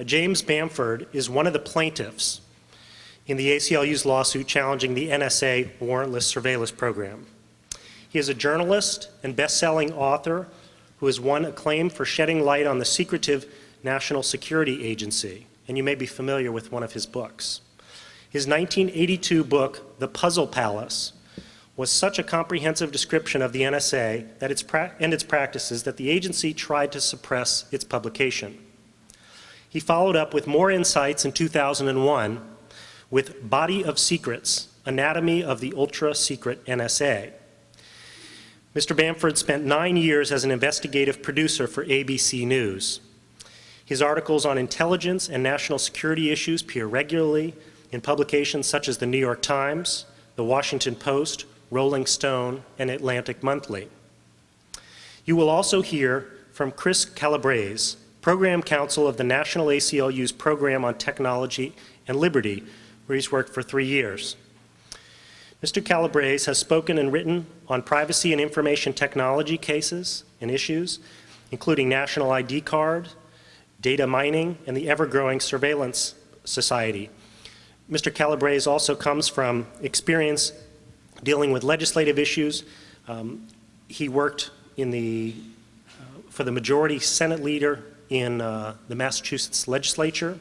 James Bamford is one of the plaintiffs in the ACLU's lawsuit challenging the NSA warrantless surveillance program. He is a journalist and best-selling author who has won acclaim for shedding light on the secretive National Security Agency, and you may be familiar with one of his books. His 1982 book, The Puzzle Palace, was such a comprehensive description of the NSA and its practices that the agency tried to suppress its publication. He followed up with more insights in 2001 with Body of Secrets, Anatomy of the Ultra-Secret NSA. Mr. Bamford spent 9 years as an investigative producer for ABC News. His articles on intelligence and national security issues appear regularly in publications such as the New York Times, the Washington Post, Rolling Stone, and Atlantic Monthly. You will also hear from Chris Calabrese, Program Counsel of the National ACLU's Program on Technology and Liberty, where he's worked for 3 years. Mr. Calabrese has spoken and written on privacy and information technology cases and issues, including national ID card, data mining, and the ever-growing surveillance society. Mr. Calabrese also comes from experience dealing with legislative issues. He worked for the majority Senate leader in the Massachusetts legislature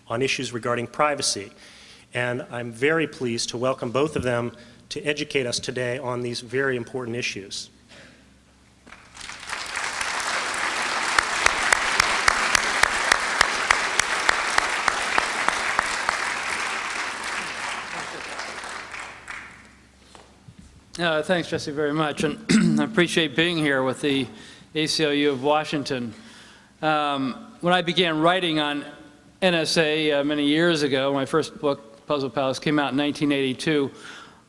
on issues regarding privacy. And I'm very pleased to welcome both of them to educate us today on these very important issues. Thanks, Jesse, very much, and I appreciate being here with the ACLU of Washington. When I began writing on NSA many years ago, my first book, Puzzle Palace, came out in 1982,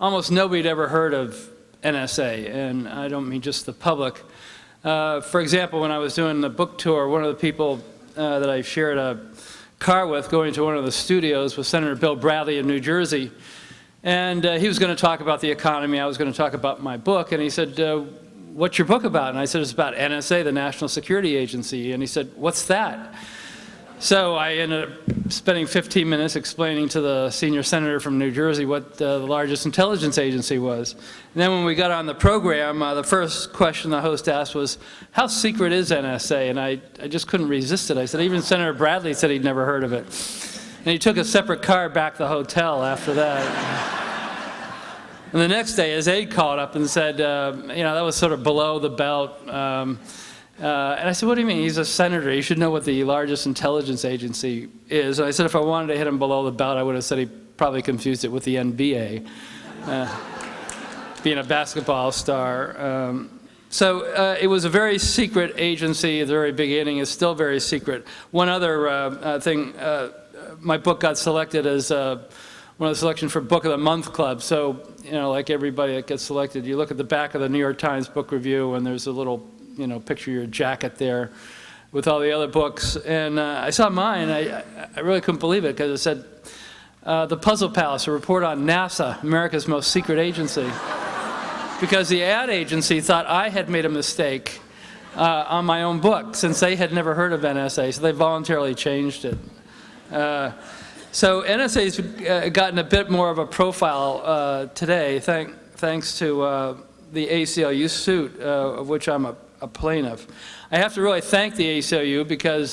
almost nobody had ever heard of NSA, and I don't mean just the public. For example, when I was doing the book tour, one of the people that I shared a car with going to one of the studios was Senator Bill Bradley of New Jersey. And he was going to talk about the economy, I was going to talk about my book, and he said, what's your book about? And I said, it's about NSA, the National Security Agency. And he said, what's that? So I ended up spending 15 minutes explaining to the senior senator from New Jersey what the largest intelligence agency was. And then when we got on the program, the first question the host asked was, how secret is NSA? And I just couldn't resist it. I said, even Senator Bradley said he'd never heard of it. And he took a separate car back to the hotel after that. And the next day, his aide called up and said, you know, that was sort of below the belt. And I said, what do you mean? He's a senator. He should know what the largest intelligence agency is. And I said, if I wanted to hit him below the belt, I would have said he probably confused it with the NBA, being a basketball star. So it was a very secret agency at the very beginning. It's still very secret. One other thing, my book got selected as one of the selection for Book of the Month Club. So, you know, like everybody that gets selected, you look at the back of the New York Times book review and there's a little, you know, picture of your jacket there with all the other books. And I saw mine, I really couldn't believe it because it said, The Puzzle Palace, a report on NASA, America's most secret agency. Because the ad agency thought I had made a mistake on my own book since they had never heard of NSA, so they voluntarily changed it. So NSA's gotten a bit more of a profile today, thanks to the ACLU suit, of which I'm a plaintiff. I have to really thank the ACLU because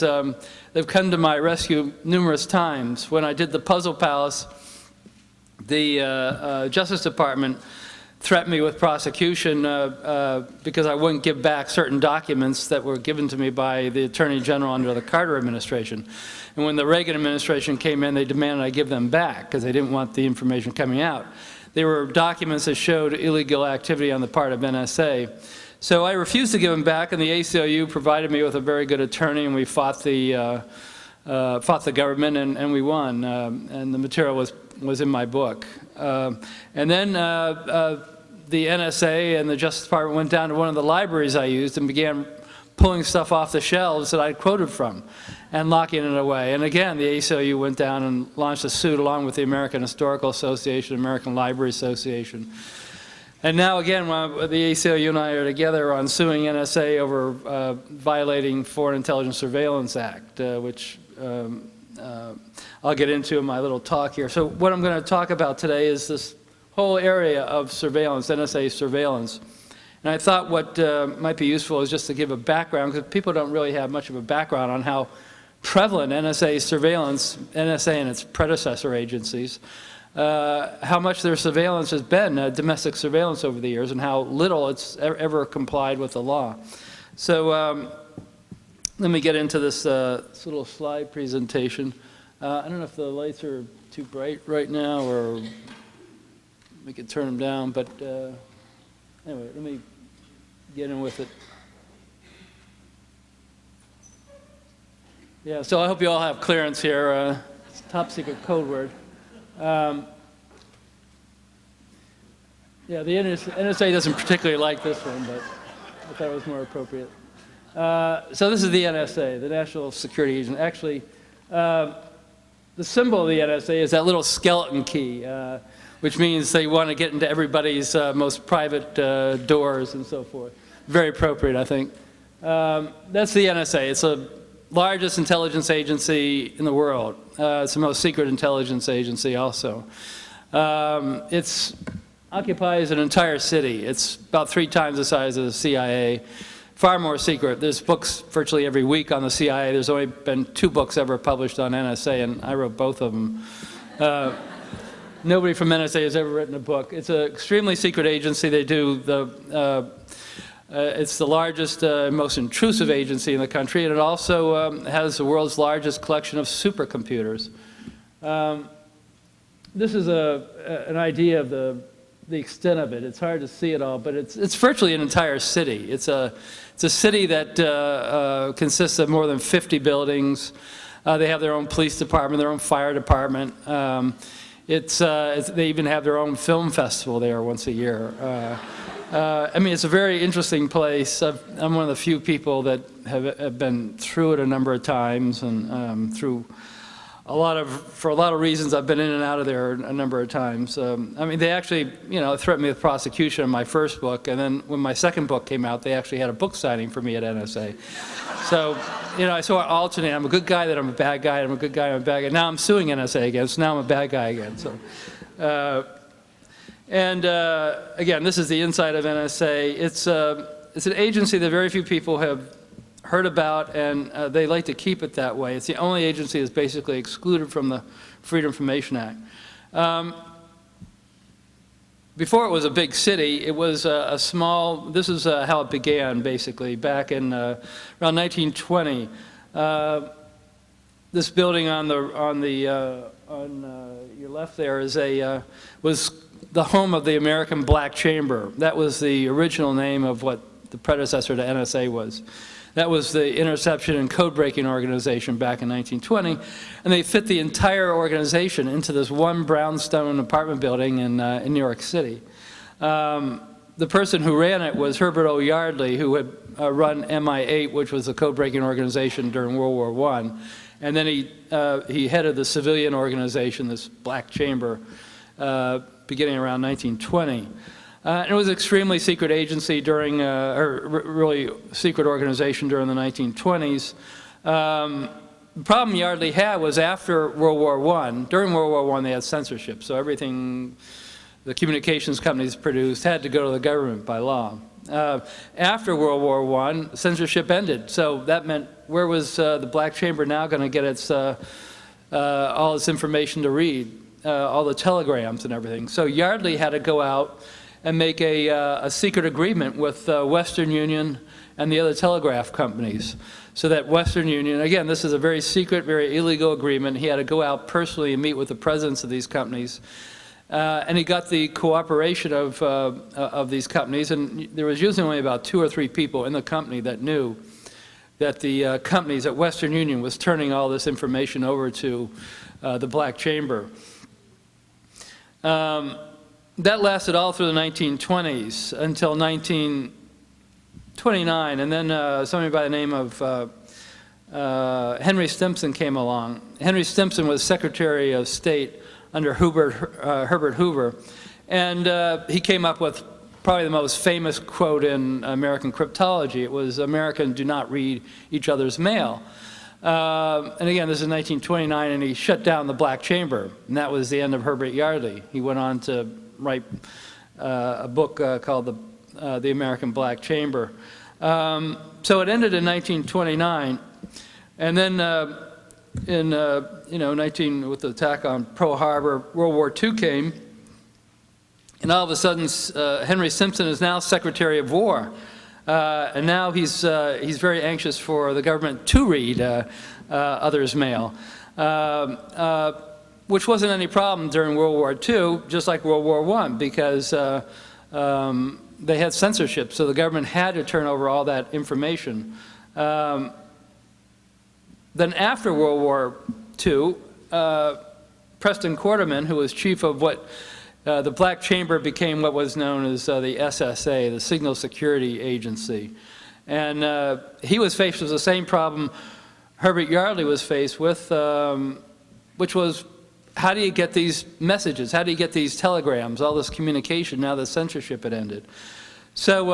they've come to my rescue numerous times. When I did the Puzzle Palace, the Justice Department threatened me with prosecution because I wouldn't give back certain documents that were given to me by the Attorney General under the Carter administration. And when the Reagan administration came in, they demanded I give them back because they didn't want the information coming out. They were documents that showed illegal activity on the part of NSA. So I refused to give them back, and the ACLU provided me with a very good attorney, and we fought the government, and we won. And the material was in my book. And then the NSA and the Justice Department went down to one of the libraries I used and began pulling stuff off the shelves that I quoted from and locking it away. And again, the ACLU went down and launched a suit along with the American Historical Association, American Library Association. And now again, the ACLU and I are together on suing NSA over violating Foreign Intelligence Surveillance Act, which I'll get into in my little talk here. So what I'm going to talk about today is this whole area of surveillance, NSA surveillance. And I thought what might be useful is just to give a background, because people don't really have much of a background on how prevalent NSA surveillance, NSA and its predecessor agencies, how much their surveillance has been, domestic surveillance over the years, and how little it's ever complied with the law. So let me get into this, this little slide presentation. I don't know if the lights are too bright right now, or we could turn them down, but anyway, let me get in with it. Yeah, so I hope you all have clearance here. It's a top secret code word. Yeah, the NSA doesn't particularly like this one, but I thought it was more appropriate. So this is the NSA, the National Security Agency. Actually, the symbol of the NSA is that little skeleton key, which means they want to get into everybody's most private doors and so forth. Very appropriate, I think. That's the NSA. It's the largest intelligence agency in the world. It's the most secret intelligence agency also. It occupies an entire city. It's about 3 times the size of the CIA. Far more secret. There's books virtually every week on the CIA. There's only been 2 books ever published on NSA, and I wrote both of them. Nobody from NSA has ever written a book. It's an extremely secret agency. They do the, it's the largest, most intrusive agency in the country, and it also has the world's largest collection of supercomputers. This is an idea of the extent of it. It's hard to see it all, but it's virtually an entire city. It's a city that consists of more than 50 buildings. They have their own police department, their own fire department. They even have their own film festival there once a year. I mean, it's a very interesting place. I'm one of the few people that have been through it a number of times, and for a lot of reasons, I've been in and out of there a number of times. I mean, they actually, threatened me with prosecution in my first book, and then when my second book came out, they actually had a book signing for me at NSA. So, I sort of alternate. I'm a good guy, then I'm a bad guy, I'm a good guy, I'm a bad guy. Now I'm suing NSA again, so now I'm a bad guy again. So, again, this is the inside of NSA. It's an agency that very few people have heard about, and they like to keep it that way. It's the only agency that's basically excluded from the Freedom of Information Act. Before it was a big city, it was a small, this is how it began basically, back in around 1920. This building on your left there was the home of the American Black Chamber. That was the original name of what the predecessor to NSA was. That was the interception and code-breaking organization back in 1920, and they fit the entire organization into this one brownstone apartment building in New York City. The person who ran it was Herbert O. Yardley, who had run MI8, which was a code-breaking organization during World War I, and then he headed the civilian organization, this Black Chamber, beginning around 1920. And it was an extremely secret agency during, or really secret organization during the 1920s. The problem Yardley had was after World War I, during World War I they had censorship, so everything the communications companies produced had to go to the government by law. After World War I, censorship ended, so that meant where was the Black Chamber now going to get all its information to read, all the telegrams and everything. So Yardley had to go out and make a secret agreement with Western Union and the other telegraph companies, so that Western Union, again, this is a very secret, very illegal agreement. He had to go out personally and meet with the presidents of these companies, and he got the cooperation of these companies, and there was usually only about 2 or 3 people in the company that knew that the companies at Western Union was turning all this information over to the Black Chamber. That lasted all through the 1920s until 1929, and then somebody by the name of Henry Stimson came along. Henry Stimson was Secretary of State under Herbert Hoover, and he came up with probably the most famous quote in American cryptology. It was, "Americans do not read each other's mail." And again, this is 1929, and he shut down the Black Chamber, and that was the end of Herbert Yardley. He went on to write a book called The American Black Chamber. So it ended in 1929, and then with the attack on Pearl Harbor, World War II came, and all of a sudden Henry Simpson is now Secretary of War, and now he's very anxious for the government to read others' mail, which wasn't any problem during World War II, just like World War I, because they had censorship, so the government had to turn over all that information. Then after World War II, Preston Quarterman, who was chief of what the Black Chamber became what was known as the SSA, the Signal Security Agency. And he was faced with the same problem Herbert Yardley was faced with, which was, how do you get these messages? How do you get these telegrams, all this communication now that censorship had ended? So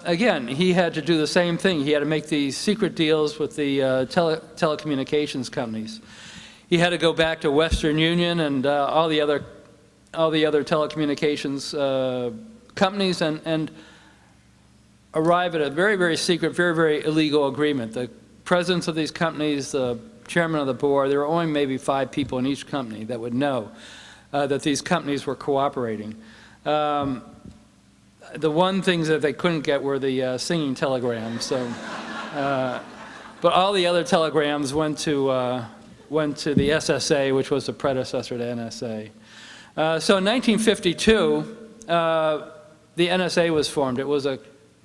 again, he had to do the same thing. He had to make these secret deals with the telecommunications companies. He had to go back to Western Union and all the other telecommunications companies and arrive at a very, very secret, very, very illegal agreement. The presidents of these companies, the chairman of the board, there were only maybe 5 people in each company that would know that these companies were cooperating. The one things that they couldn't get were the singing telegrams. So, but all the other telegrams went to the SSA, which was the predecessor to NSA. So in 1952, the NSA was formed. It was a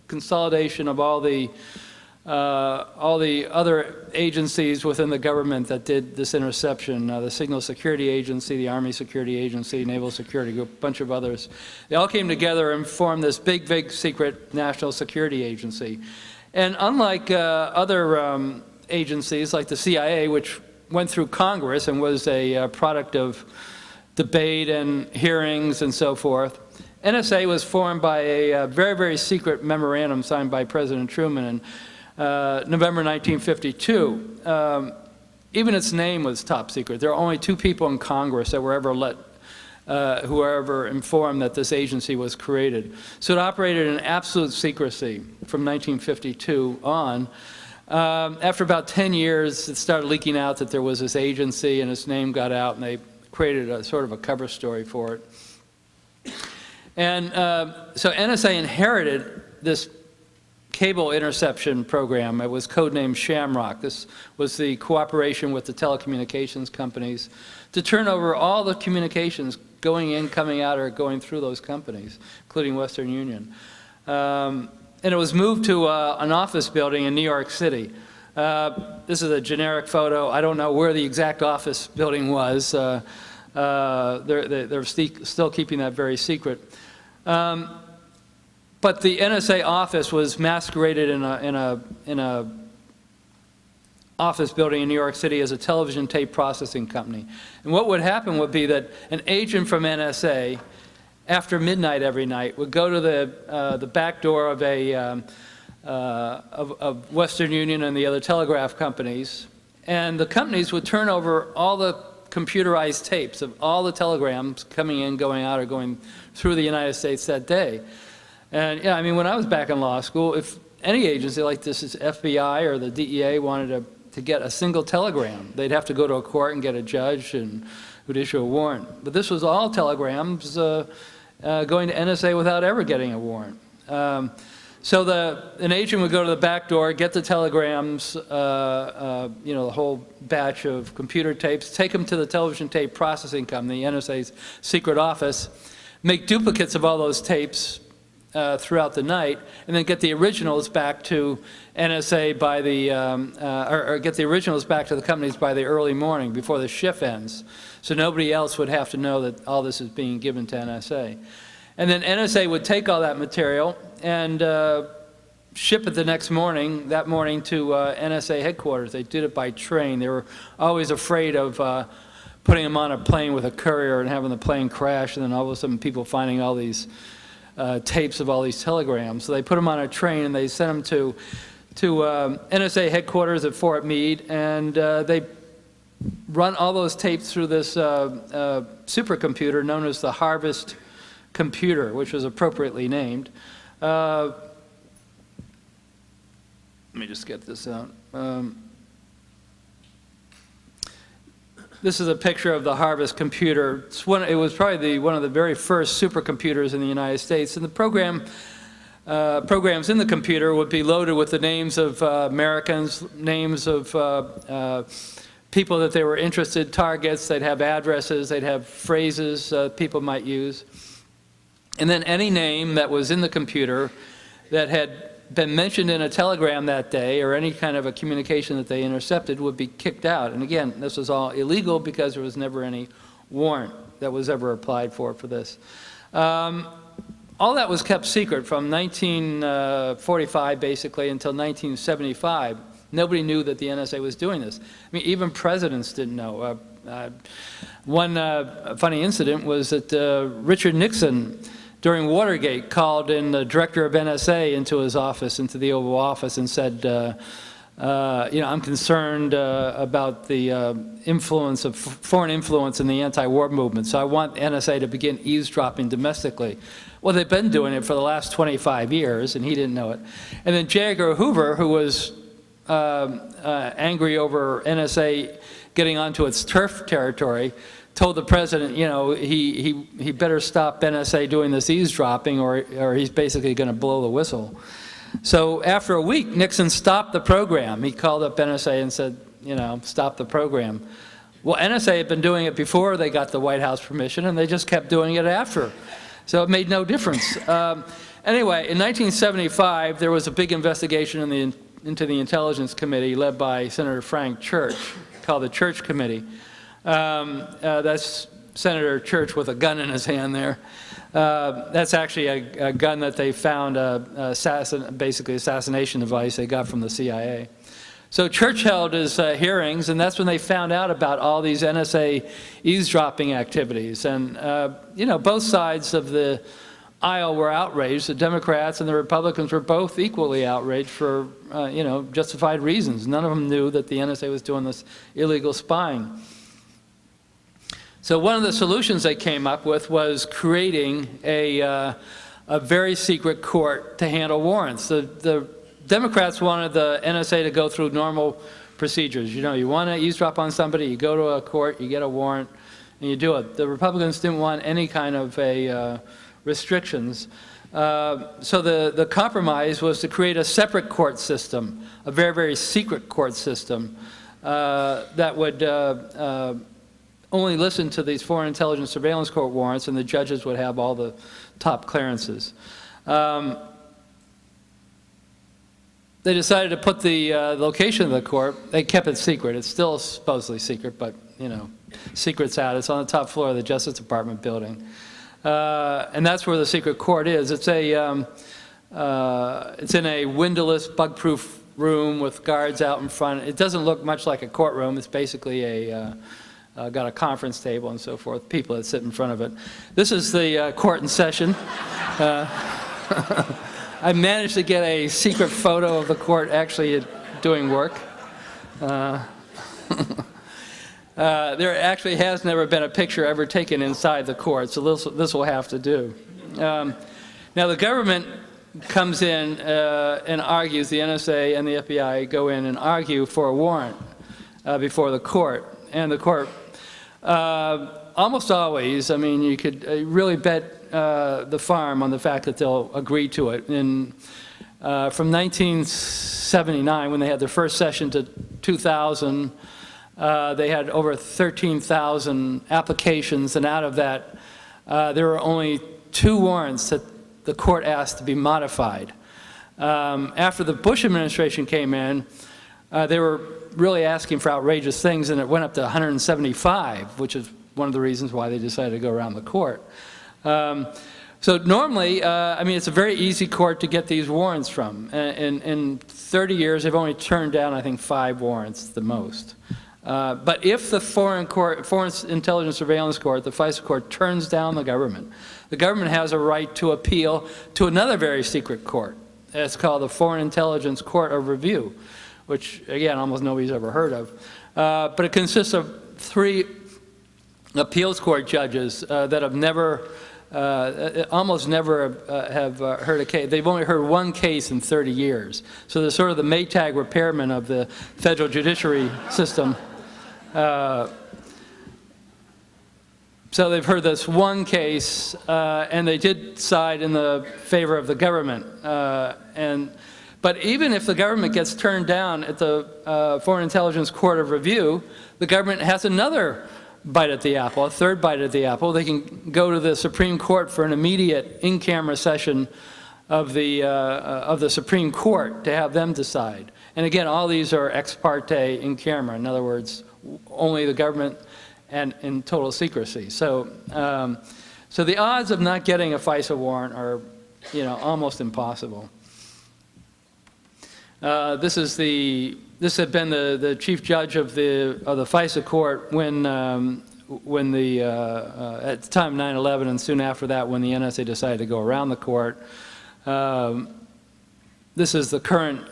consolidation of all the other agencies within the government that did this interception, the Signal Security Agency, the Army Security Agency, Naval Security Group, a bunch of others. They all came together and formed this big, big secret national security agency. And unlike other agencies like the CIA, which went through Congress and was a product of debate and hearings and so forth, NSA was formed by a very, very secret memorandum signed by President Truman in November 1952. Even its name was top secret. There were only 2 people in Congress that were ever who were ever informed that this agency was created. So it operated in absolute secrecy from 1952 on. After about 10 years, it started leaking out that there was this agency, and its name got out, and they created a sort of a cover story for it. And so NSA inherited this cable interception program. It was codenamed Shamrock. This was the cooperation with the telecommunications companies to turn over all the communications going in, coming out, or going through those companies, including Western Union. And it was moved to an office building in New York City. This is a generic photo. I don't know where the exact office building was. They're still keeping that very secret. But the NSA office was masqueraded in a office building in New York City as a television tape processing company. And what would happen would be that an agent from NSA, after midnight every night, would go to the back door of of Western Union and the other telegraph companies, and the companies would turn over all the computerized tapes of all the telegrams coming in, going out, or going through the United States that day. And yeah, I mean, when I was back in law school, if any agency like this, is FBI or the DEA, wanted to get a single telegram, they'd have to go to a court and get a judge and who'd issue a warrant. But this was all telegrams going to NSA without ever getting a warrant. So an agent would go to the back door, get the telegrams, the whole batch of computer tapes, take them to the television tape processing company, NSA's secret office, make duplicates of all those tapes throughout the night, and then get the originals back to NSA by or get the originals back to the companies by the early morning before the shift ends. So nobody else would have to know that all this is being given to NSA. And then NSA would take all that material and ship it the next morning, to NSA headquarters. They did it by train. They were always afraid of putting them on a plane with a courier and having the plane crash, and then all of a sudden people finding all these tapes of all these telegrams. So they put them on a train and they sent them NSA headquarters at Fort Meade, and they run all those tapes through this supercomputer known as the Harvest computer, which was appropriately named. Let me just get this out. This is a picture of the Harvest computer. It was probably one of the very first supercomputers in the United States, and the programs in the computer would be loaded with the names of Americans, names of people that they were interested, targets. They'd have addresses, they'd have phrases people might use. And then any name that was in the computer that had been mentioned in a telegram that day or any kind of a communication that they intercepted would be kicked out. And again, this was all illegal because there was never any warrant that was ever applied for this. All that was kept secret from 1945 basically until 1975. Nobody knew that the NSA was doing this. I mean, even presidents didn't know. One funny incident was that Richard Nixon, during Watergate, called in the director of NSA into his office, into the Oval Office, and said, I'm concerned about the influence of foreign influence in the anti-war movement, so I want NSA to begin eavesdropping domestically. Well, they've been doing it for the last 25 years, and he didn't know it. And then J. Edgar Hoover, who was angry over NSA getting onto its turf territory, told the president, he better stop NSA doing this eavesdropping or he's basically going to blow the whistle. So after a week, Nixon stopped the program. He called up NSA and said, stop the program. Well, NSA had been doing it before they got the White House permission, and they just kept doing it after. So it made no difference. Anyway, in 1975, there was a big investigation into the Intelligence Committee led by Senator Frank Church, called the Church Committee. That's Senator Church with a gun in his hand there. That's actually a gun that they found, basically assassination device they got from the CIA. So Church held his hearings, and that's when they found out about all these NSA eavesdropping activities. And, both sides of the aisle were outraged. The Democrats and the Republicans were both equally outraged for, justified reasons. None of them knew that the NSA was doing this illegal spying. So one of the solutions they came up with was creating a very secret court to handle warrants. The Democrats wanted the NSA to go through normal procedures. You want to eavesdrop on somebody, you go to a court, you get a warrant, and you do it. The Republicans didn't want any kind of restrictions. So the compromise was to create a separate court system, a very, very secret court system that would only listen to these foreign intelligence surveillance court warrants, and the judges would have all the top clearances. They decided to put the location of the court. They kept it secret. It's still supposedly secret, but secret's out. It's on the top floor of the Justice Department building, and that's where the secret court is. It's in a windowless, bug-proof room with guards out in front. It doesn't look much like a courtroom. It's basically got a conference table and so forth, people that sit in front of it. This is the court in session. I managed to get a secret photo of the court actually doing work. There actually has never been a picture ever taken inside the court, so this will have to do. Now the government comes in and argues, the NSA and the FBI go in and argue for a warrant before the court. And the court, almost always, you could really bet the farm on the fact that they'll agree to it. And from 1979, when they had their first session, to 2000, they had over 13,000 applications, and out of that, there were only 2 warrants that the court asked to be modified. After the Bush administration came in, they were really asking for outrageous things, and it went up to 175, which is one of the reasons why they decided to go around the court. So normally, it's a very easy court to get these warrants from. In 30 years, they've only turned down, I think, 5 warrants the most. But if the Foreign Intelligence Surveillance Court, the FISA court, turns down the government has a right to appeal to another very secret court, It's called the Foreign Intelligence Court of Review, which, again, almost nobody's ever heard of. But it consists of 3 appeals court judges that have never, almost never have heard a case. They've only heard 1 case in 30 years. So they're sort of the Maytag repairman of the federal judiciary system. So they've heard this 1 case, and they did side in the favor of the government. But even if the government gets turned down at the Foreign Intelligence Court of Review, the government has another bite at the apple, a 3rd bite at the apple. They can go to the Supreme Court for an immediate in-camera session of the Supreme Court to have them decide. And again, all these are ex parte in camera. In other words, only the government and in total secrecy. So, so the odds of not getting a FISA warrant are, almost impossible. This had been the chief judge of the FISA court when the at the time 9/11 and soon after that when the NSA decided to go around the court. This is the current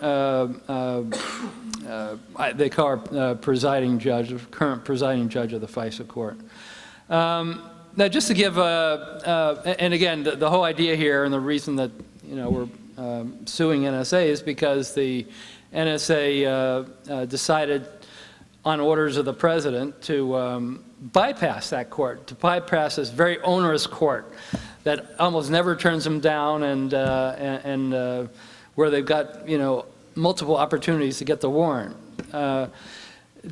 they call her presiding judge, current presiding judge of the FISA court. Now, just to give and again, the whole idea here and the reason that we're suing NSA is because the NSA decided on orders of the president to bypass that court, to bypass this very onerous court that almost never turns them down and where they've got multiple opportunities to get the warrant.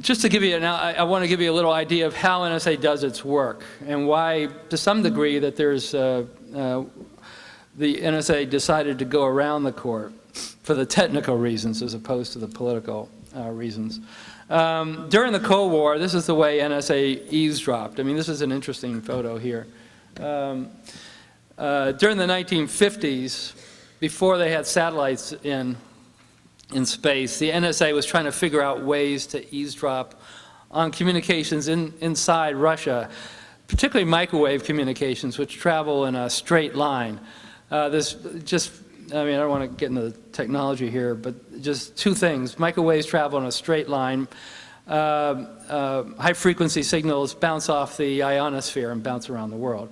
Just to give you, now I want to give you a little idea of how NSA does its work and why, to some degree, that there's the NSA decided to go around the court for the technical reasons as opposed to the political reasons. During the Cold War, this is the way NSA eavesdropped. I mean, this is an interesting photo here. During the 1950s, before they had satellites in space, the NSA was trying to figure out ways to eavesdrop on communications inside Russia, particularly microwave communications, which travel in a straight line. I don't want to get into the technology here, but just 2 things. Microwaves travel in a straight line. High-frequency signals bounce off the ionosphere and bounce around the world.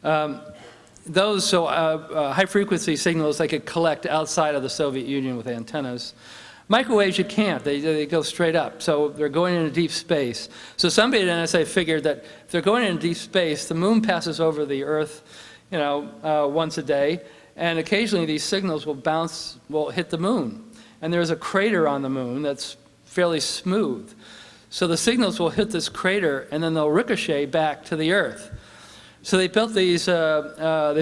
High-frequency signals they could collect outside of the Soviet Union with antennas. Microwaves, you can't. They go straight up. So they're going into deep space. So somebody at NSA figured that if they're going into deep space, the moon passes over the Earth, once a day, and occasionally these signals will hit the moon. And there's a crater on the moon that's fairly smooth. So the signals will hit this crater, and then they'll ricochet back to the Earth. So they built they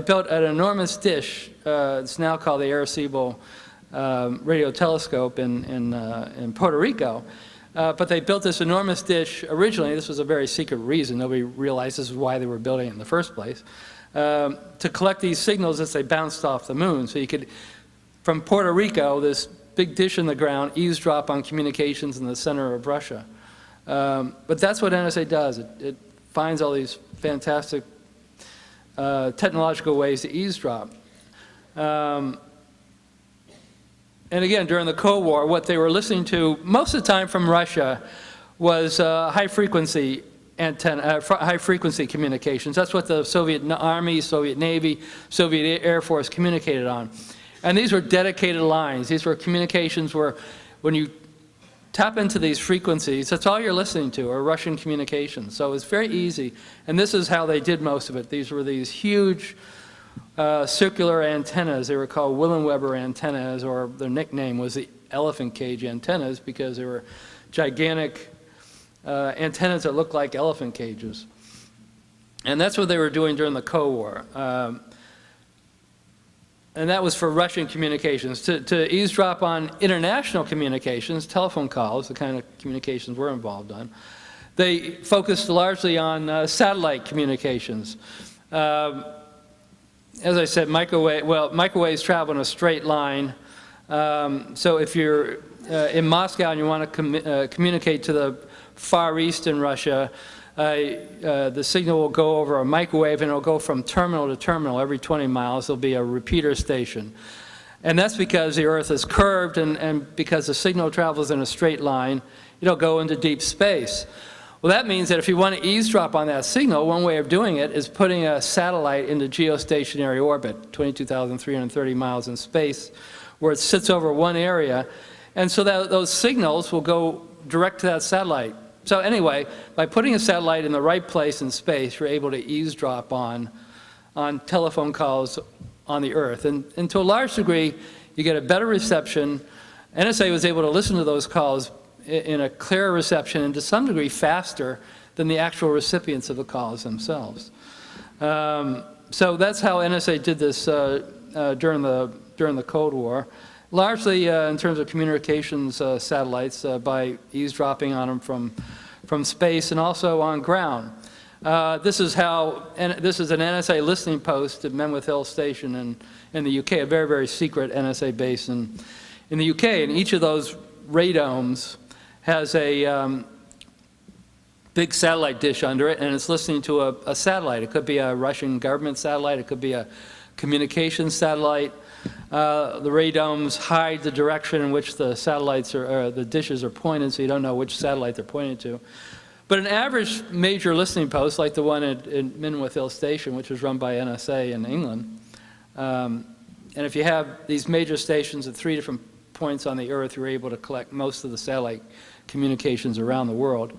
built an enormous dish. It's now called the Arecibo radio telescope in Puerto Rico. But they built this enormous dish. Originally, this was a very secret reason. Nobody realized this is why they were building it in the first place. To collect these signals as they bounced off the moon. So you could, from Puerto Rico, this big dish in the ground, eavesdrop on communications in the center of Russia. But that's what NSA does. It finds all these fantastic technological ways to eavesdrop. And again, during the Cold War, what they were listening to most of the time from Russia was high-frequency high-frequency communications. That's what the Soviet Army, Soviet Navy, Soviet Air Force communicated on. And these were dedicated lines. These were communications where when you tap into these frequencies, that's all you're listening to, are Russian communications. So it's very easy. And this is how they did most of it. These were these huge circular antennas. They were called Willenweber antennas, or their nickname was the elephant cage antennas because they were gigantic antennas that looked like elephant cages. And that's what they were doing during the Cold War. And that was for Russian communications. To eavesdrop on international communications, telephone calls, the kind of communications we're involved on, they focused largely on satellite communications. As I said, microwaves travel in a straight line. So if you're in Moscow and you want to communicate to the Far East in Russia, the signal will go over a microwave and it'll go from terminal to terminal every 20 miles. There'll be a repeater station. And that's because the Earth is curved, and because the signal travels in a straight line, it'll go into deep space. Well, that means that if you want to eavesdrop on that signal, one way of doing it is putting a satellite into geostationary orbit, 22,330 miles in space, where it sits over one area, and so that those signals will go direct to that satellite. So anyway, by putting a satellite in the right place in space, you're able to eavesdrop on telephone calls on the Earth. And to a large degree, you get a better reception. NSA was able to listen to those calls in a clearer reception and to some degree faster than the actual recipients of the calls themselves. So that's how NSA did this during the Cold War, largely in terms of communications satellites by eavesdropping on them from space and also on ground. This is an NSA listening post at Menwith Hill Station in the UK, a very, very secret NSA base in the UK. And each of those radomes has a big satellite dish under it, and it's listening to a satellite. It could be a Russian government satellite. It could be a communications satellite. The radomes hide the direction in which the satellites or the dishes are pointed, so you don't know which satellite they're pointed to. But an average major listening post, like the one at Menwith Hill Station, which was run by NSA in England, and if you have these major stations at 3 different points on the Earth, you're able to collect most of the satellite communications around the world.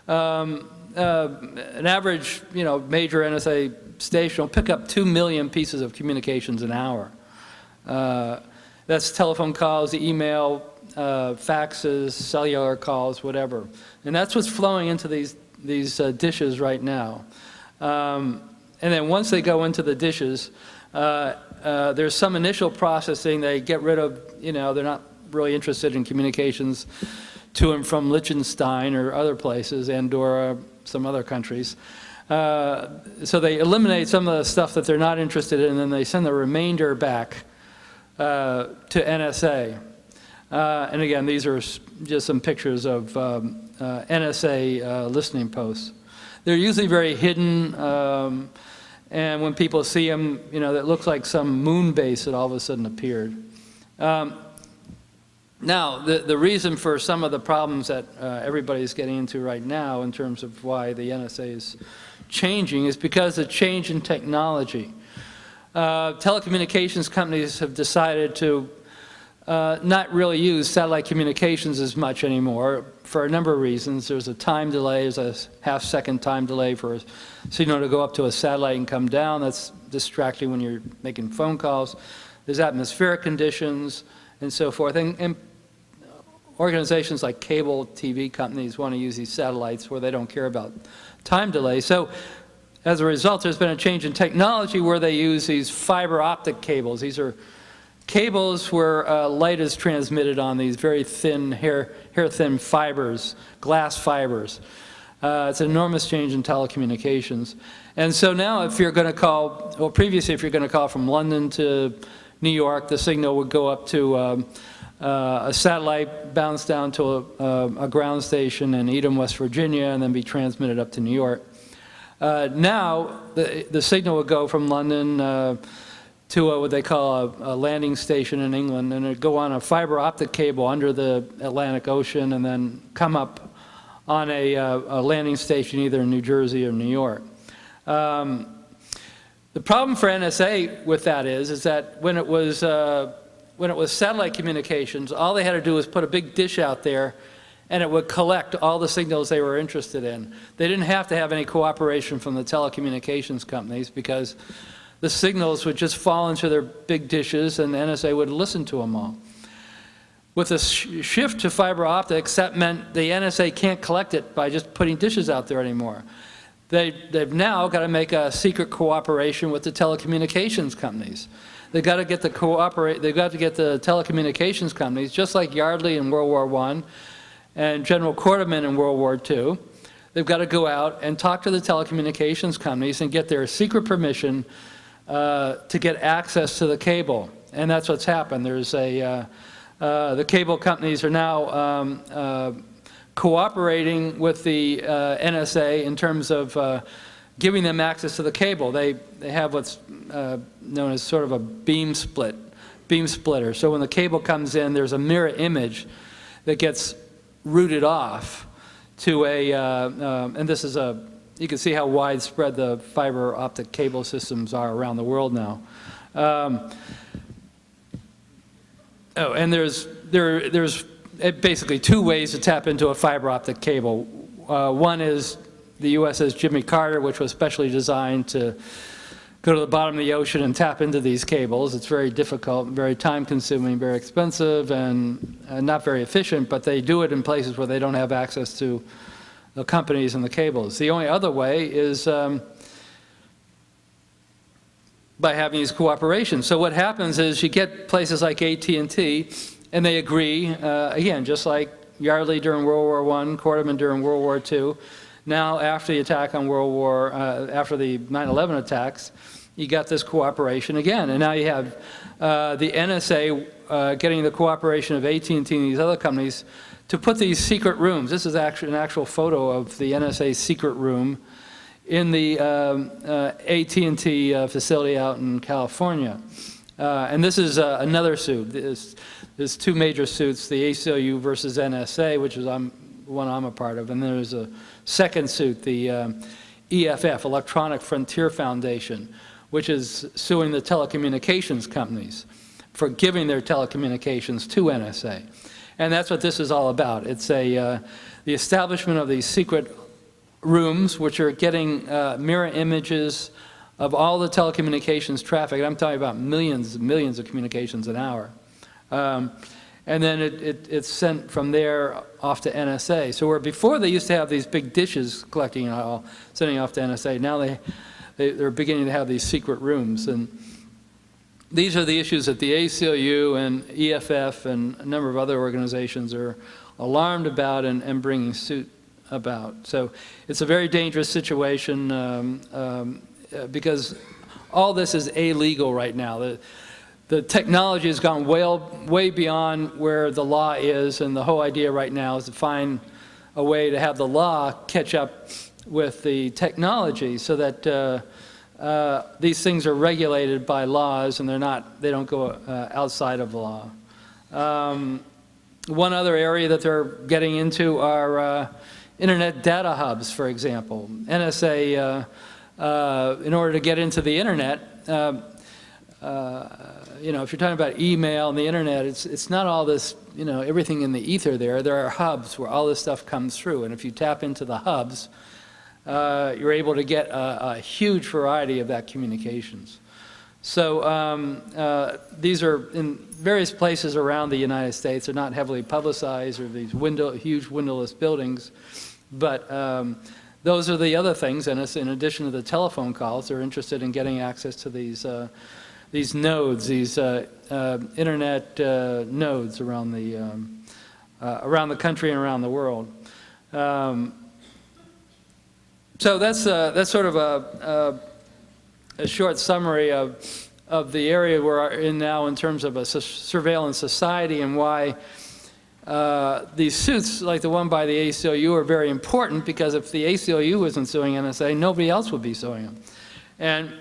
An average, major NSA station will pick up 2 million pieces of communications an hour. That's telephone calls, email, faxes, cellular calls, whatever. And that's what's flowing into these dishes right now. And then once they go into the dishes, there's some initial processing. They get rid of, they're not really interested in communications to and from Liechtenstein or other places, Andorra, some other countries. So they eliminate some of the stuff that they're not interested in, and then they send the remainder back to NSA. And again, these are just some pictures of NSA listening posts. They're usually very hidden, and when people see them, it looks like some moon base that all of a sudden appeared. Now, the reason for some of the problems that everybody's getting into right now in terms of why the NSA is changing is because of change in technology. Telecommunications companies have decided to not really use satellite communications as much anymore for a number of reasons. There's a time delay, there's a half-second time delay for a signal to go up to a satellite and come down. That's distracting when you're making phone calls. There's atmospheric conditions and so forth. And organizations like cable TV companies want to use these satellites where they don't care about time delay. So as a result, there's been a change in technology where they use these fiber optic cables. These are cables where light is transmitted on these very thin, hair-thin fibers, glass fibers. It's an enormous change in telecommunications. And so now if you're going to call, well, previously if you're going to call from London to New York, the signal would go up to a satellite, bounce down to a ground station in Edam, West Virginia, and then be transmitted up to New York. Now, the signal would go from London to what they call a landing station in England, and it would go on a fiber optic cable under the Atlantic Ocean and then come up on a landing station either in New Jersey or New York. The problem for NSA with that is that when it was satellite communications, all they had to do was put a big dish out there and it would collect all the signals they were interested in. They didn't have to have any cooperation from the telecommunications companies because the signals would just fall into their big dishes and the NSA would listen to them all. With the shift to fiber optics, that meant the NSA can't collect it by just putting dishes out there anymore. They've now got to make a secret cooperation with the telecommunications companies. They've got to get the telecommunications companies, just like Yardley in World War I and General Quarterman in World War II. They've got to go out and talk to the telecommunications companies and get their secret permission to get access to the cable. And that's what's happened. There's the cable companies are now cooperating with the NSA in terms of giving them access to the cable. They have what's known as sort of a beam split beam splitter. So when the cable comes in, there's a mirror image that gets routed off to a, and this is a, you can see how widespread the fiber optic cable systems are around the world now. Oh, and there's basically two ways to tap into a fiber optic cable. One is the USS Jimmy Carter, which was specially designed to go to the bottom of the ocean and tap into these cables. It's very difficult, very time-consuming, very expensive, and not very efficient, but they do it in places where they don't have access to the companies and the cables. The only other way is by having these cooperations. So what happens is you get places like AT&T, and they agree, again, just like Yardley during World War I, Quarterman during World War II. Now, after the attack on after the 9/11 attacks, you got this cooperation again, and now you have the NSA getting the cooperation of AT&T and these other companies to put these secret rooms. This is actually an actual photo of the NSA secret room in the AT&T facility out in California. And this is another suit. There's two major suits, the ACLU versus NSA, which is the one I'm a part of, and there's a second suit, the EFF, Electronic Frontier Foundation, which is suing the telecommunications companies for giving their telecommunications to NSA. And that's what this is all about. It's the establishment of these secret rooms, which are getting mirror images of all the telecommunications traffic. I'm talking about millions and millions of communications an hour. And then it's sent from there off to NSA. So where before they used to have these big dishes collecting it all, sending it off to NSA, now they're beginning to have these secret rooms. And these are the issues that the ACLU and EFF and a number of other organizations are alarmed about and bringing suit about. So it's a very dangerous situation because all this is illegal right now. The technology has gone way beyond where the law is, and the whole idea right now is to find a way to have the law catch up with the technology so that these things are regulated by laws and they don't go outside of the law. One other area that they're getting into are internet data hubs, for example. NSA, in order to get into the internet, you know, if you're talking about email and the internet, it's not all this, you know, everything in the ether there. There are hubs where all this stuff comes through, and if you tap into the hubs, you're able to get a huge variety of that communications. So these are in various places around the United States. They're not heavily publicized, or these huge windowless buildings, but those are the other things, and in addition to the telephone calls, they're interested in getting access to these nodes, these internet nodes around the country and around the world. So that's sort of a short summary of the area we're in now in terms of a surveillance society, and why these suits, like the one by the ACLU, are very important, because if the ACLU isn't suing NSA, nobody else would be suing them. And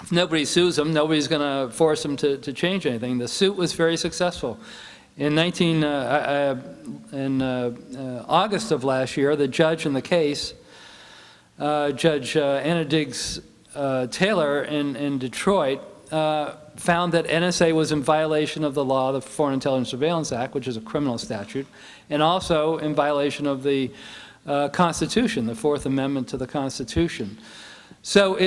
if nobody sues them, nobody's going to force them to change anything. The suit was very successful. In August of last year, the judge in the case, Judge Anna Diggs Taylor in Detroit, found that NSA was in violation of the law, the Foreign Intelligence Surveillance Act, which is a criminal statute, and also in violation of the Constitution, the Fourth Amendment to the Constitution. So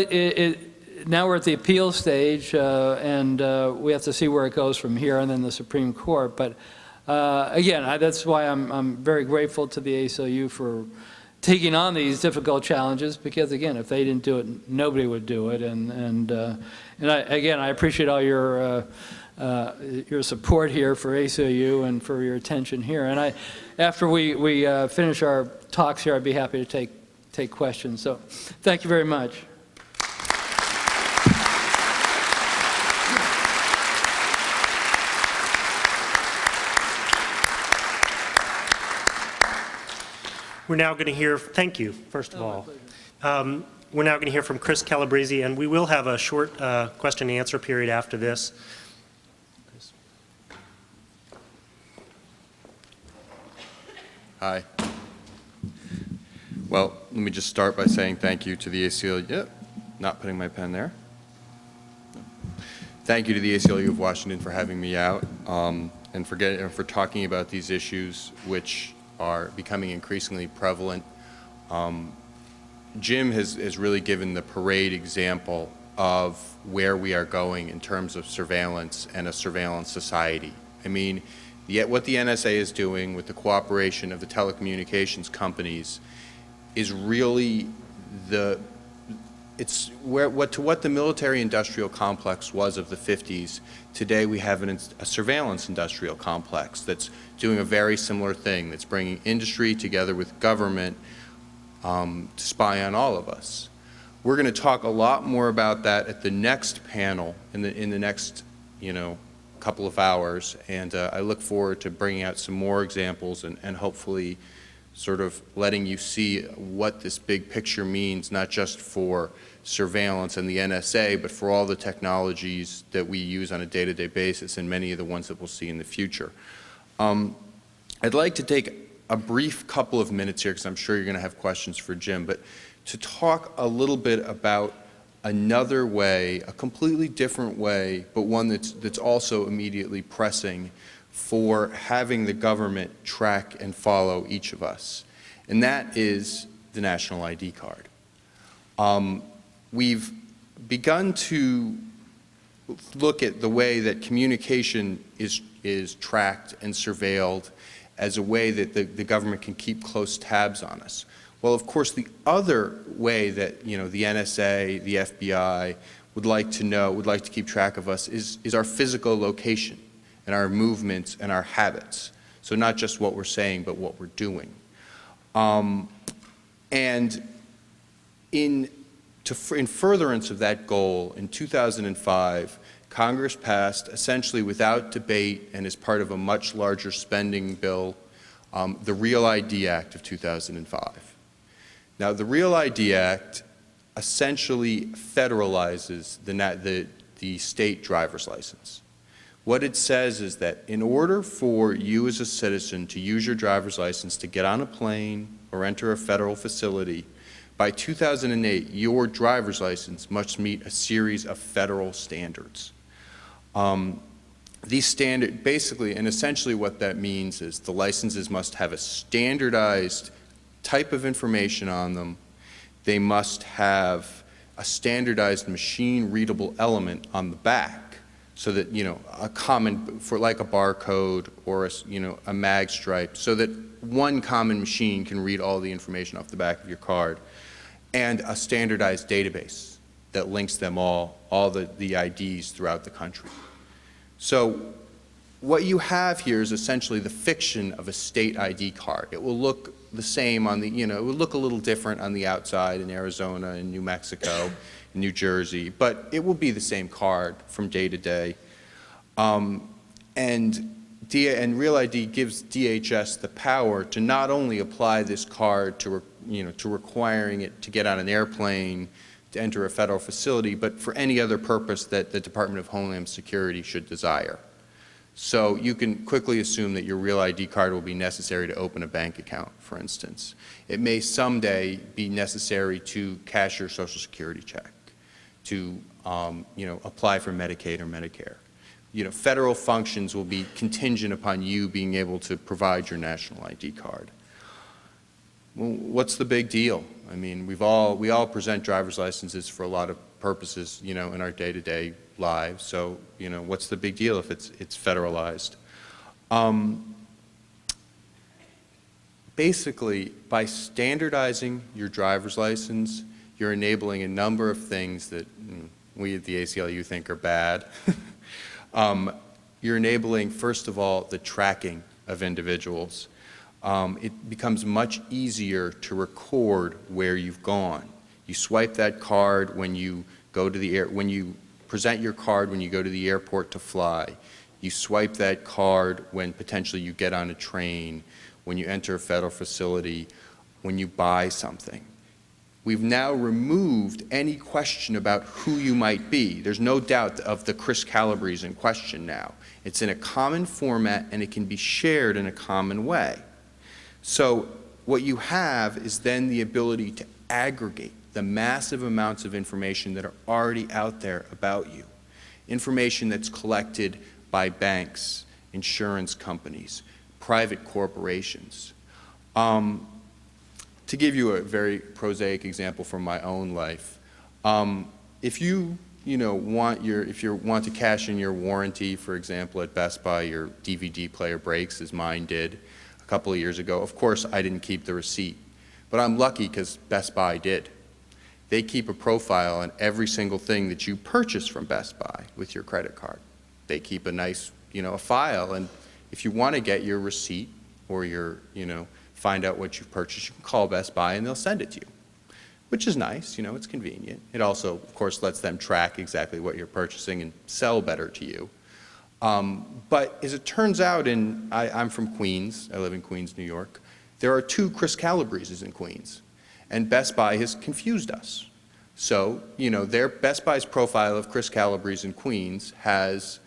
now we're at the appeal stage, and we have to see where it goes from here, and then the Supreme Court. But again, that's why I'm very grateful to the ACLU for taking on these difficult challenges, because again, if they didn't do it, nobody would do it. And I appreciate all your support here for ACLU and for your attention here. And after we finish our talks here, I'd be happy to take questions. So thank you very much. We're now going to hear, thank you, first of all. We're now going to hear from Chris Calabrese, and we will have a short question and answer period after this. Hi. Well, let me just start by saying thank you to the ACLU. Yep, not putting my pen there. Thank you to the ACLU of Washington for having me out and for talking about these issues, which are becoming increasingly prevalent. Jim has really given the parade example of where we are going in terms of surveillance and a surveillance society. I mean, yet what the NSA is doing with the cooperation of the telecommunications companies is really what the military-industrial complex was of the 50s. Today we have a surveillance industrial complex that's doing a very similar thing, that's bringing industry together with government to spy on all of us. We're going to talk a lot more about that at the next panel in the next, couple of hours, and I look forward to bringing out some more examples and hopefully sort of letting you see what this big picture means, not just for surveillance and the NSA, but for all the technologies that we use on a day-to-day basis and many of the ones that we'll see in the future. I'd like to take a brief couple of minutes here, because I'm sure you're going to have questions for Jim, but to talk a little bit about another way, a completely different way, but one that's also immediately pressing for having the government track and follow each of us, and that is the national ID card. We've begun to look at the way that communication is tracked and surveilled as a way that the government can keep close tabs on us. Well, of course, the other way that the NSA, the FBI would like to keep track of us is our physical location and our movements and our habits. So not just what we're saying, but what we're doing. And in furtherance of that goal, in 2005, Congress passed, essentially without debate and as part of a much larger spending bill, the Real ID Act of 2005. Now, the Real ID Act essentially federalizes the state driver's license. What it says is that in order for you as a citizen to use your driver's license to get on a plane or enter a federal facility, by 2008, your driver's license must meet a series of federal standards. These standards, basically, and essentially what that means is the licenses must have a standardized type of information on them. They must have a standardized machine-readable element on the back, so that, a common, for like a barcode or a mag stripe, so that one common machine can read all the information off the back of your card, and a standardized database that links them all the IDs throughout the country. So what you have here is essentially the fiction of a state ID card. It will look the same on the, it will look a little different on the outside in Arizona and New Mexico, New Jersey, but it will be the same card from day to day. And Real ID gives DHS the power to not only apply this card to requiring it to get on an airplane, to enter a federal facility, but for any other purpose that the Department of Homeland Security should desire. So you can quickly assume that your Real ID card will be necessary to open a bank account, for instance. It may someday be necessary to cash your Social Security check, to apply for Medicaid or Medicare. Federal functions will be contingent upon you being able to provide your national ID card. Well, what's the big deal? I mean, we all present driver's licenses for a lot of purposes, in our day-to-day lives. So, what's the big deal if it's federalized? Basically, by standardizing your driver's license, you're enabling a number of things that we at the ACLU think are bad. You're enabling, first of all, the tracking of individuals. It becomes much easier to record where you've gone. You swipe that card when you go to when you present your card when you go to the airport to fly. You swipe that card when potentially you get on a train, when you enter a federal facility, when you buy something. We've now removed any question about who you might be. There's no doubt of the Chris Calabrese in question now. It's in a common format and it can be shared in a common way. So what you have is then the ability to aggregate the massive amounts of information that are already out there about you. Information that's collected by banks, insurance companies, private corporations. To give you a very prosaic example from my own life, if you want to cash in your warranty, for example, at Best Buy, your DVD player breaks, as mine did a couple of years ago. Of course, I didn't keep the receipt, but I'm lucky because Best Buy did. They keep a profile on every single thing that you purchase from Best Buy with your credit card. They keep a nice, a file, and if you want to get your receipt or your, find out what you've purchased, you can call Best Buy and they'll send it to you, which is nice, it's convenient. It also, of course, lets them track exactly what you're purchasing and sell better to you. But as it turns out, I'm from Queens, I live in Queens, New York, there are 2 Chris Calabreses in Queens, and Best Buy has confused us. So, their Best Buy's profile of Chris Calabrese in Queens has,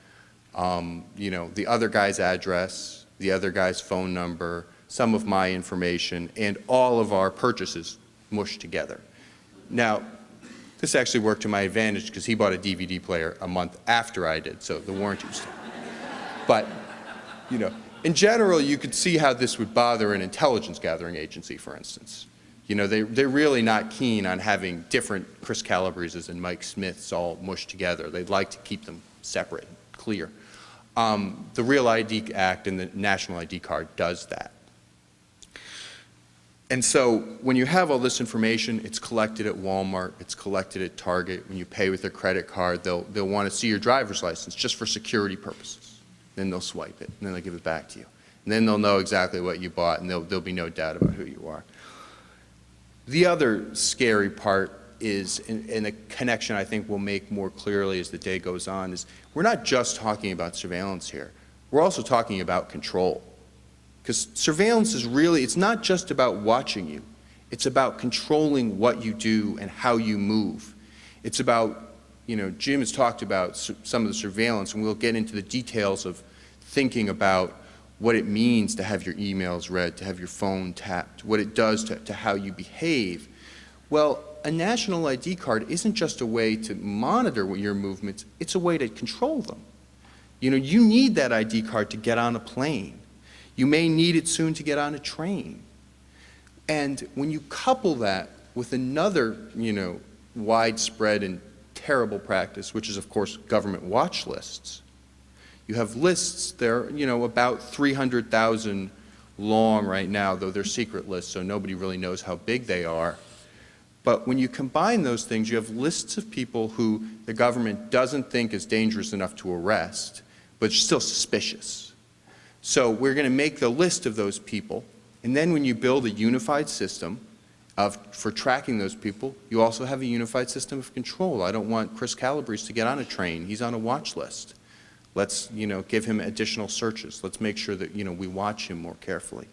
the other guy's address, the other guy's phone number, some of my information, and all of our purchases mushed together. Now, this actually worked to my advantage because he bought a DVD player a month after I did, so the warranty was still. But, in general, you could see how this would bother an intelligence gathering agency, for instance. They're really not keen on having different Chris Calabreses and Mike Smiths all mushed together. They'd like to keep them separate, clear. The Real ID Act and the National ID card does that. And so when you have all this information, it's collected at Walmart, it's collected at Target. When you pay with their credit card, they'll want to see your driver's license just for security purposes. Then they'll swipe it, and then they'll give it back to you. And then they'll know exactly what you bought, and there'll be no doubt about who you are. The other scary part is, and the connection I think we'll make more clearly as the day goes on, is we're not just talking about surveillance here. We're also talking about control. Because surveillance is really, it's not just about watching you. It's about controlling what you do and how you move. It's about, Jim has talked about some of the surveillance, and we'll get into the details of thinking about what it means to have your emails read, to have your phone tapped, what it does to how you behave. Well, a national ID card isn't just a way to monitor your movements, it's a way to control them. You need that ID card to get on a plane. You may need it soon to get on a train. And when you couple that with another, widespread and terrible practice, which is, of course, government watch lists, you have lists, they're, about 300,000 long right now, though they're secret lists, so nobody really knows how big they are. But when you combine those things, you have lists of people who the government doesn't think is dangerous enough to arrest, but still suspicious. So we're going to make the list of those people, and then when you build a unified system for tracking those people, you also have a unified system of control. I don't want Chris Calabrese to get on a train. He's on a watch list. Let's, give him additional searches. Let's make sure that, we watch him more carefully.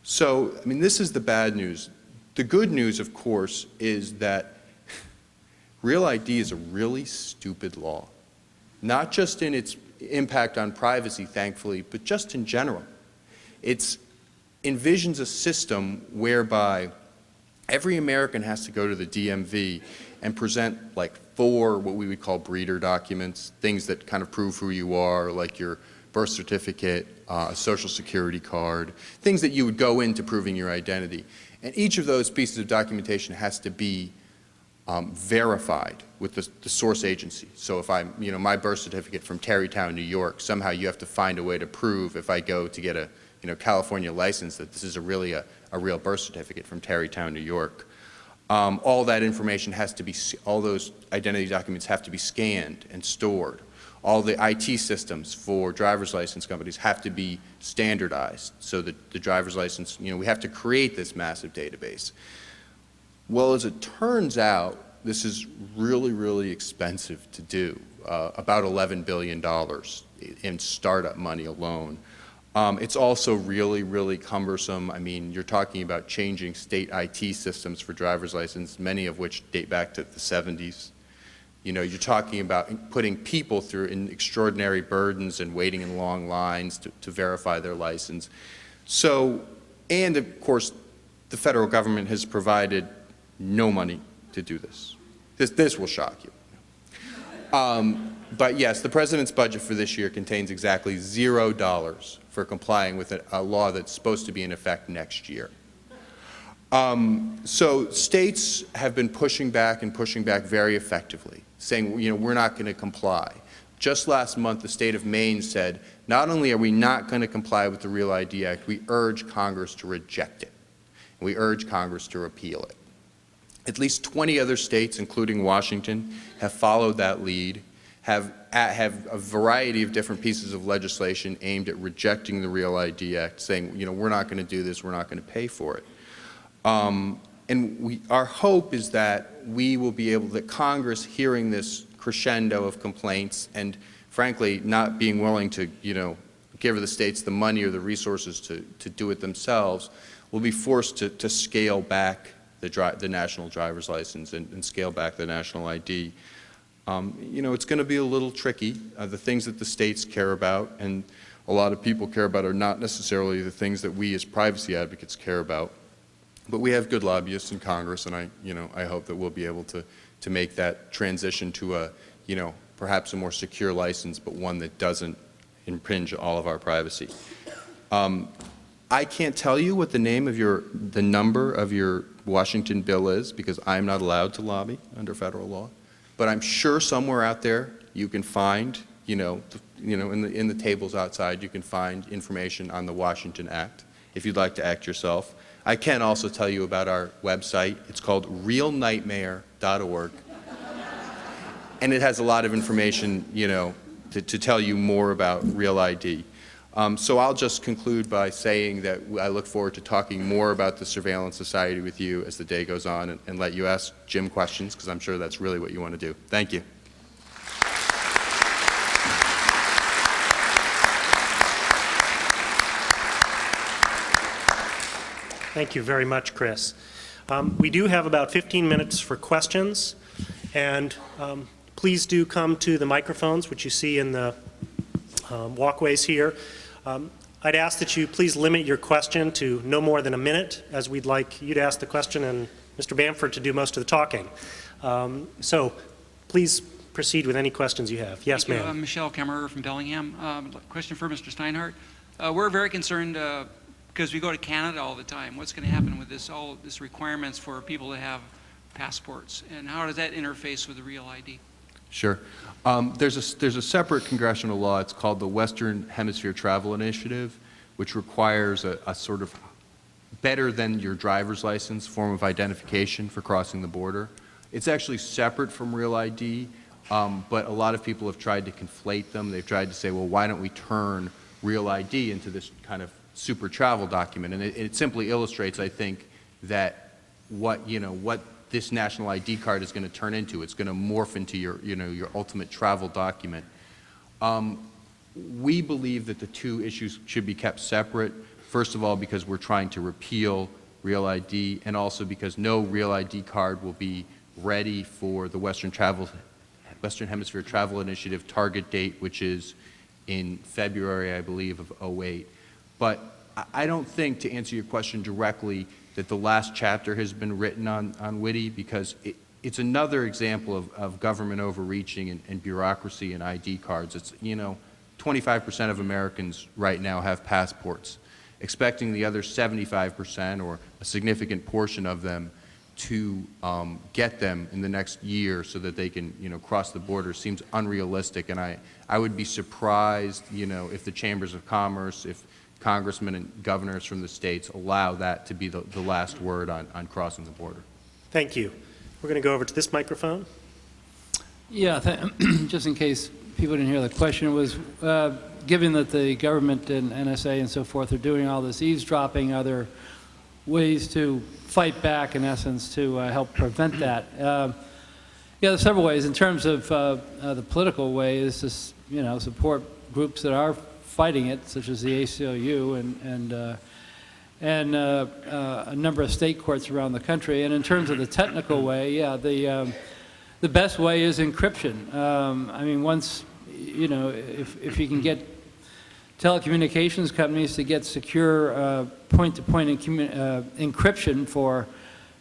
So, this is the bad news. The good news, of course, is that Real ID is a really stupid law, not just in its impact on privacy, thankfully, but just in general. It envisions a system whereby every American has to go to the DMV and present like 4 what we would call breeder documents, things that kind of prove who you are, like your birth certificate, a social security card, things that you would go into proving your identity. And each of those pieces of documentation has to be verified with the source agency. So if I'm, my birth certificate from Tarrytown, New York, somehow you have to find a way to prove if I go to get a, California license that this is really a real birth certificate from Tarrytown, New York. All that information has to be, all those identity documents have to be scanned and stored. All the IT systems for driver's license companies have to be standardized so that the driver's license, we have to create this massive database. Well, as it turns out, this is really, really expensive to do, about $11 billion in startup money alone. It's also really, really cumbersome. You're talking about changing state IT systems for driver's license, many of which date back to the 70s. You're talking about putting people through extraordinary burdens and waiting in long lines to verify their license. So And of course, the federal government has provided no money to do this. This will shock you. But yes, the president's budget for this year contains exactly $0 for complying with a law that's supposed to be in effect next year. So states have been pushing back very effectively, saying, you know, we're not going to comply. Just last month, the state of Maine said, not only are we not going to comply with the Real ID Act, we urge Congress to reject it. We urge Congress to repeal it. At least 20 other states, including Washington, have followed that lead, have a variety of different pieces of legislation aimed at rejecting the Real ID Act, saying, you know, we're not going to do this, we're not going to pay for it. And our hope is that we will be able, that Congress, hearing this crescendo of complaints and frankly not being willing to, you know, give the states the money or the resources to do it themselves, will be forced to scale back the national driver's license and scale back the national ID. You know, it's going to be a little tricky. The things that the states care about and a lot of people care about are not necessarily the things that we as privacy advocates care about. But we have good lobbyists in Congress, and I hope that we'll be able to make that transition to a, you know, perhaps a more secure license, but one that doesn't impinge all of our privacy. I can't tell you what the name of the number of your Washington bill is because I'm not allowed to lobby under federal law. But I'm sure somewhere out there you can find, in the tables outside, you can find information on the Washington Act if you'd like to act yourself. I can also tell you about our website. It's called realnightmare.org. And it has a lot of information, to tell you more about Real ID. So I'll just conclude by saying that I look forward to talking more about the Surveillance Society with you as the day goes on and let you ask Jim questions, because I'm sure that's really what you want to do. Thank you. Thank you very much, Chris. We do have about 15 minutes for questions, and please do come to the microphones, which you see in the walkways here. I'd ask that you please limit your question to no more than a minute, as we'd like you to ask the question and Mr. Bamford to do most of the talking. So please proceed with any questions you have. Yes, ma'am. I'm Michelle Kemmerer from Bellingham. Question for Mr. Steinhardt. We're very concerned because we go to Canada all the time. What's going to happen with all this requirements for people to have passports, and how does that interface with the Real ID? Sure. There's a separate congressional law. It's called the Western Hemisphere Travel Initiative, which requires a sort of better than your driver's license form of identification for crossing the border. It's actually separate from Real ID, but a lot of people have tried to conflate them. They've tried to say, well, why don't we turn Real ID into this kind of super travel document? And it simply illustrates, I think, that what this national ID card is going to turn into. It's going to morph into your ultimate travel document. We believe that the two issues should be kept separate. First of all, because we're trying to repeal Real ID, and also because no Real ID card will be ready for the Western Hemisphere Travel Initiative target date, which is in February, I believe, of '08. But I don't think, to answer your question directly, that the last chapter has been written on WITI, because it's another example of government overreaching and bureaucracy and ID cards. It's, 25% of Americans right now have passports. Expecting the other 75% or a significant portion of them to get them in the next year so that they can, cross the border seems unrealistic. And I would be surprised, if the chambers of commerce, if congressmen and governors from the states allow that to be the last word on crossing the border. Thank you. We're going to go over to this microphone. Yeah, just in case people didn't hear the question, was given that the government and NSA and so forth are doing all this eavesdropping, are there ways to fight back, in essence, to help prevent that? Yeah, there's several ways. In terms of the political way, is to support groups that are fighting it, such as the ACLU and a number of state courts around the country. And in terms of the technical way, yeah, the best way is encryption. I mean, once, if you can get telecommunications companies to get secure point-to-point encryption for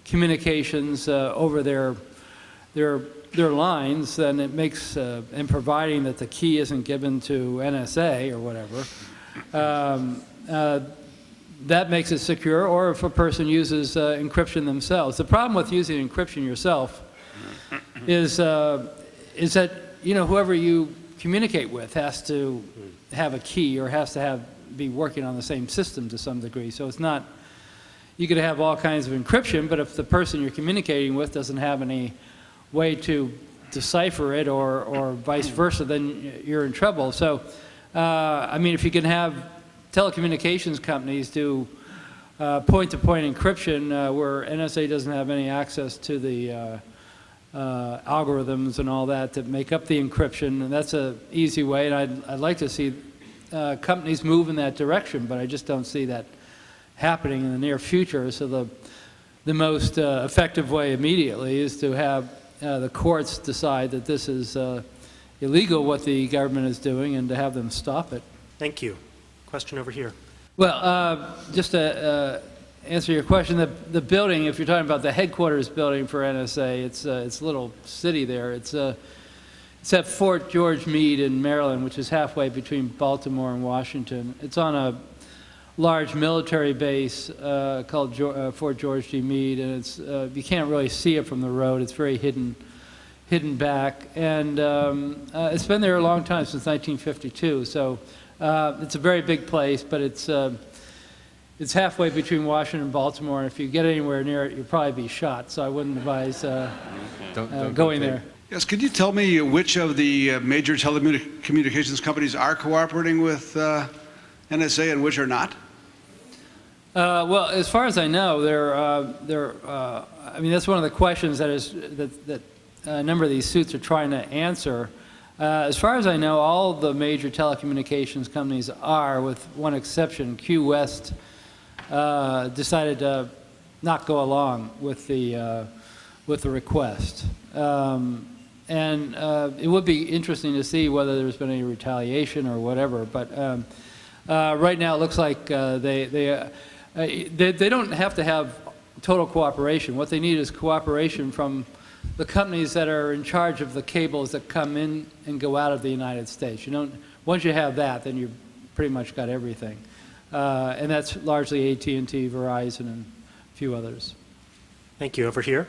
communications over their lines, then it makes, and providing that the key isn't given to NSA or whatever, that makes it secure, or if a person uses encryption themselves. The problem with using encryption yourself is that, whoever you communicate with has to have a key or has to be working on the same system to some degree. So it's not, you could have all kinds of encryption, but if the person you're communicating with doesn't have any way to decipher it or vice versa, then you're in trouble. So, if you can have telecommunications companies do point-to-point encryption where NSA doesn't have any access to the algorithms and all that make up the encryption, and that's an easy way, and I'd like to see companies move in that direction, but I just don't see that happening in the near future. So the most effective way immediately is to have the courts decide that this is illegal, what the government is doing, and to have them stop it. Thank you. Question over here. Well, just to answer your question, the building, if you're talking about the headquarters building for NSA, it's a little city there. It's at Fort George Meade in Maryland, which is halfway between Baltimore and Washington. It's on a large military base called Fort George G. Meade, and it's you can't really see it from the road. It's very hidden back, and it's been there a long time, since 1952. So it's a very big place, but it's halfway between Washington and Baltimore, and if you get anywhere near it, you'll probably be shot. So I wouldn't advise going there. Yes, could you tell me which of the major telecommunications companies are cooperating with NSA and which are not? Well, as far as I know, that's one of the questions that a number of these suits are trying to answer. As far as I know, all the major telecommunications companies are, with one exception. Q West decided to not go along with the request. It would be interesting to see whether there's been any retaliation or whatever. But right now, it looks like they don't have to have total cooperation. What they need is cooperation from the companies that are in charge of the cables that come in and go out of the United States. Once you have that, then you've pretty much got everything. And that's largely AT&T, Verizon, and a few others. Thank you. Over here.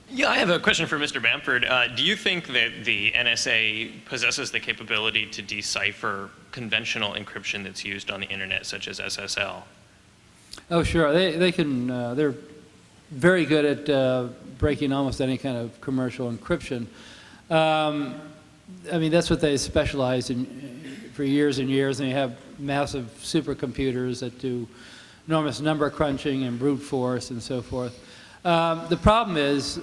Yeah, I have a question for Mr. Bamford. Do you think that the NSA possesses the capability to decipher conventional encryption that's used on the internet, such as SSL? Oh, sure. They can. They're very good at breaking almost any kind of commercial encryption. That's what they specialized in for years and years, and they have massive supercomputers that do enormous number crunching and brute force and so forth. The problem is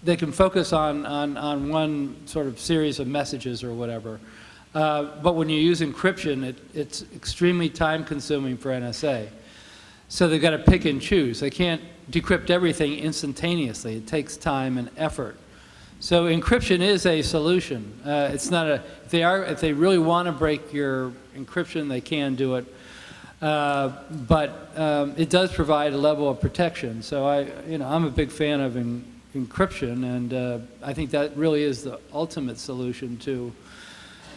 they can focus on one sort of series of messages or whatever. But when you use encryption, it's extremely time-consuming for NSA. So they've got to pick and choose. They can't decrypt everything instantaneously. It takes time and effort. So encryption is a solution. It's not a. If they really want to break your encryption, they can do it. But it does provide a level of protection. So I'm a big fan of encryption, and I think that really is the ultimate solution to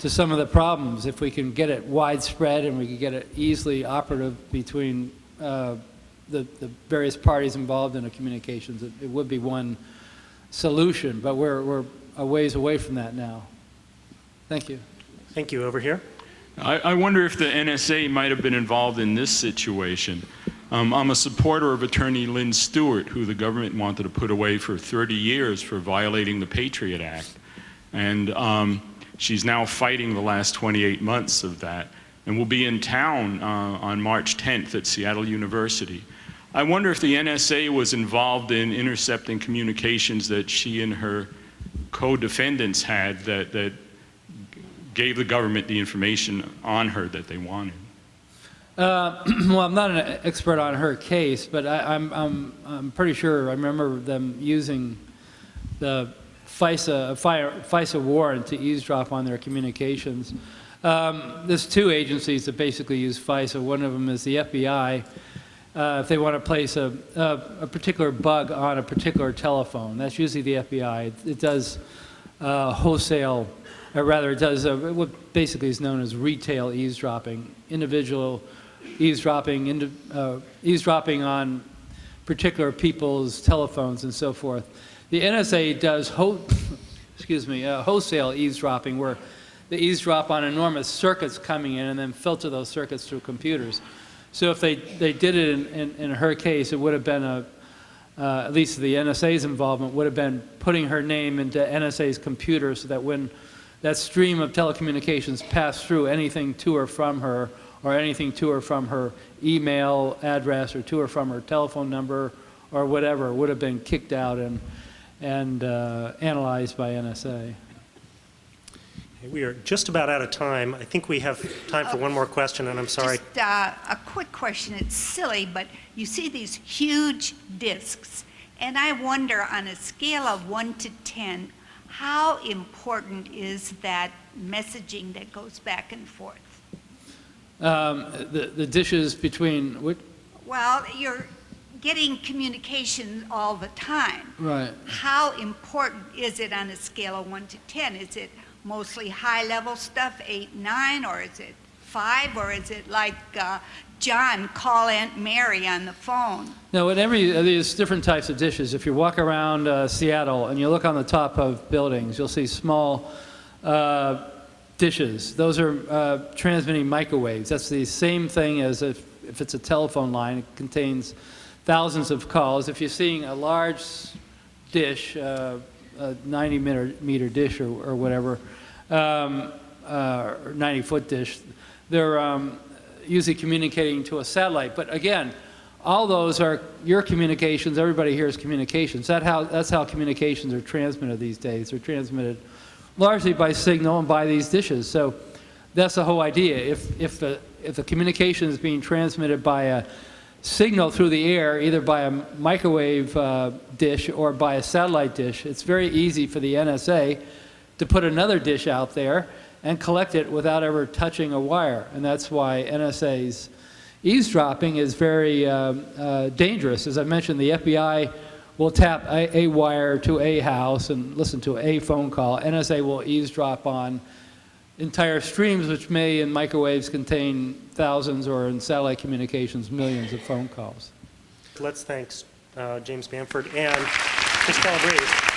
some of the problems. If we can get it widespread and we can get it easily operative between the various parties involved in the communications, it would be one solution. But we're a ways away from that now. Thank you. Thank you. Over here. I wonder if the NSA might have been involved in this situation. I'm a supporter of Attorney Lynn Stewart, who the government wanted to put away for 30 years for violating the Patriot Act. And she's now fighting the last 28 months of that, and will be in town on March 10th at Seattle University. I wonder if the NSA was involved in intercepting communications that she and her co-defendants had that gave the government the information on her that they wanted. Well, I'm not an expert on her case, but I'm pretty sure I remember them using the FISA warrant to eavesdrop on their communications. There's two agencies that basically use FISA. One of them is the FBI. If they want to place a particular bug on a particular telephone, that's usually the FBI. It does wholesale, or rather it does what basically is known as retail eavesdropping, individual eavesdropping, eavesdropping on particular people's telephones and so forth. The NSA does wholesale eavesdropping, where they eavesdrop on enormous circuits coming in and then filter those circuits through computers. So if they did it in her case, it would have been at least the NSA's involvement would have been putting her name into NSA's computer, so that when that stream of telecommunications passed through, anything to or from her, or anything to or from her email address, or to or from her telephone number, or whatever, would have been kicked out and analyzed by NSA. We are just about out of time. I think we have time for one more question, and I'm sorry. Just a quick question. It's silly, but you see these huge discs, and I wonder, on a scale of 1 to 10, how important is that messaging that goes back and forth? The dishes between what? Well, you're getting communication all the time. Right. How important is it on a scale of 1 to 10? Is it mostly high-level stuff, 8, 9, or is it 5, or is it like John, call Aunt Mary on the phone? No, there's different types of dishes. If you walk around Seattle and you look on the top of buildings, you'll see small dishes. Those are transmitting microwaves. That's the same thing as if it's a telephone line. It contains thousands of calls. If you're seeing a large dish, a 90-meter dish or whatever, or 90-foot dish, they're usually communicating to a satellite. But again, all those are your communications. Everybody hears communications. That's how communications are transmitted these days. They're transmitted largely by signal and by these dishes. So that's the whole idea. If the communication is being transmitted by a signal through the air, either by a microwave dish or by a satellite dish, it's very easy for the NSA to put another dish out there and collect it without ever touching a wire. And that's why NSA's eavesdropping is very dangerous. As I mentioned, the FBI will tap a wire to a house and listen to a phone call. NSA will eavesdrop on entire streams, which may in microwaves contain thousands, or in satellite communications, millions of phone calls. Let's thank James Bamford and Ms. Calabrese.